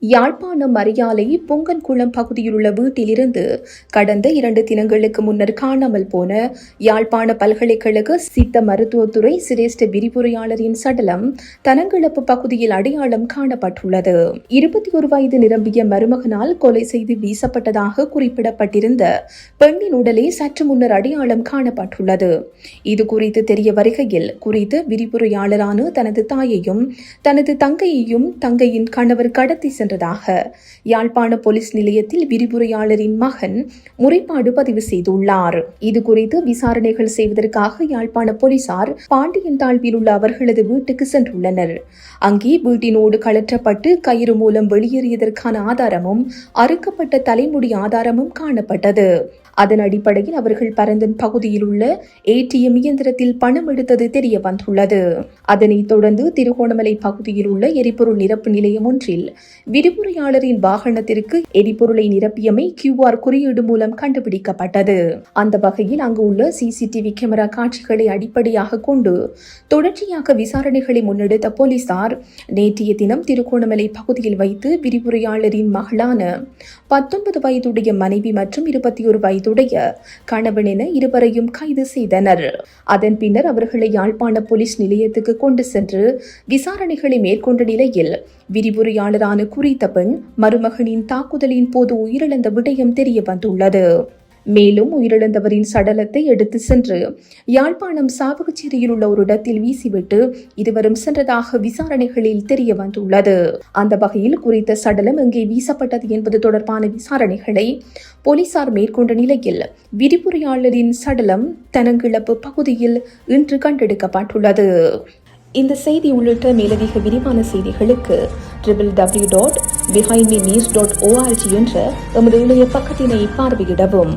யாழ்ப்பாணம் மரியாலை பொங்கன்குளம் பகுதியில் உள்ள வீட்டிலிருந்து கடந்த 2 தினங்களுக்கு முன்னர் காணாமல் போன யாழ்ப்பாண பல்கலைக்கழக சித்த மருத்துவத்துறை சிரேஷ்ட விரிவுரையாளரின் சடலம் தனங்கிழப்பு பகுதியில் அடையாளம் காணப்பட்டுள்ளது. 21 வயது நிரம்பிய மருமகனால் கொலை செய்து வீசப்பட்டதாக குறிப்பிடப்பட்டிருந்த பெண்ணின் உடலே சற்று முன்னர் அடையாளம் காணப்பட்டுள்ளது. இது குறித்து தெரிய வருகையில் குறித்த விரிவுரையாளரான தனது தாயையும் தனது தங்கையையும் தங்கையின் கணவர் கடத்தி சென்றதாக யாழ்ப்பாண போலீஸ் நிலையத்தில் விரிவுரையாளரின் மகன் முறைப்பாடு பதிவு செய்துள்ளார். இது குறித்து விசாரணைகள் செய்வதற்காக யாழ்ப்பாண போலீசார் பாண்டியன் தாழ்வில் உள்ள அவர்களது வீட்டுக்கு சென்றுள்ளனர். அங்கே வீட்டினோடு கழற்றப்பட்டு கயிறு மூலம் வெளியேறியதற்கான ஆதாரமும் அறுக்கப்பட்ட தலைமுடி ஆதாரமும் காணப்பட்டது. அதன் அடிப்படையில் அவர்கள் பரந்தன் பகுதியில் உள்ள ATM இயந்திரத்தில் பணம் எடுத்தது தெரிய வந்துள்ளது. அதனைத் தொடர்ந்து திருகோணமலை பகுதியில் உள்ள எரிபொருள் நிரப்பு நிலையம் ஒன்றில் விரிவுரையாளரின் வாகனத்திற்கு எரிபொருளை நிரப்பியமை QR குறியீடு மூலம் கண்டுபிடிக்கப்பட்டது. அந்த வகையில் அங்கு உள்ள CCTV கேமரா காட்சிகளை அடிப்படையாக கொண்டு தொடர்ச்சியாக விசாரணைகளை முன்னெடுத்த போலீசார் நேற்றைய தினம் திருகோணமலை பகுதியில் வைத்து விரிவுரையாளரின் மகளான 19 வயதுடைய மனைவி மற்றும் 21 வயதுடைய கணவன் என இருவரையும் கைது செய்தனர். அதன் பின்னர் அவர்களை யாழ்ப்பாண போலீஸ் நிலையத்துக்கு கொண்டு சென்று விசாரணைகளை மேற்கொண்ட நிலையில் விரிவுரையாளரான குறித்த பெண் மருமகனின் தாக்குதலின் போது உயிரிழந்த விடயம் தெரிய வந்துள்ளது. மேலும் உயிரிழந்தவரின் சடலத்தை எடுத்து சென்று யாழ்ப்பாணம் சாவகச்சேரியில் உள்ள ஒரு இடத்தில் வீசிவிட்டு இருவரும் சென்றதாக விசாரணைகளில் தெரிய வந்துள்ளது. அந்த வகையில் குறித்த சடலம் எங்கே வீசப்பட்டது என்பது தொடர்பான விசாரணைகளை போலீசார் மேற்கொண்ட நிலையில் விரிவுரையாளரின் சடலம் தனங்கிழப்பு பகுதியில் இன்று கண்டெடுக்கப்பட்டுள்ளது. இந்த செய்தி உள்ளிட்ட மேலதிக விரிவான செய்திகளுக்கு www.behindmenews.org என்ற எமது இணைய பக்கத்தினை பார்வையிடவும்.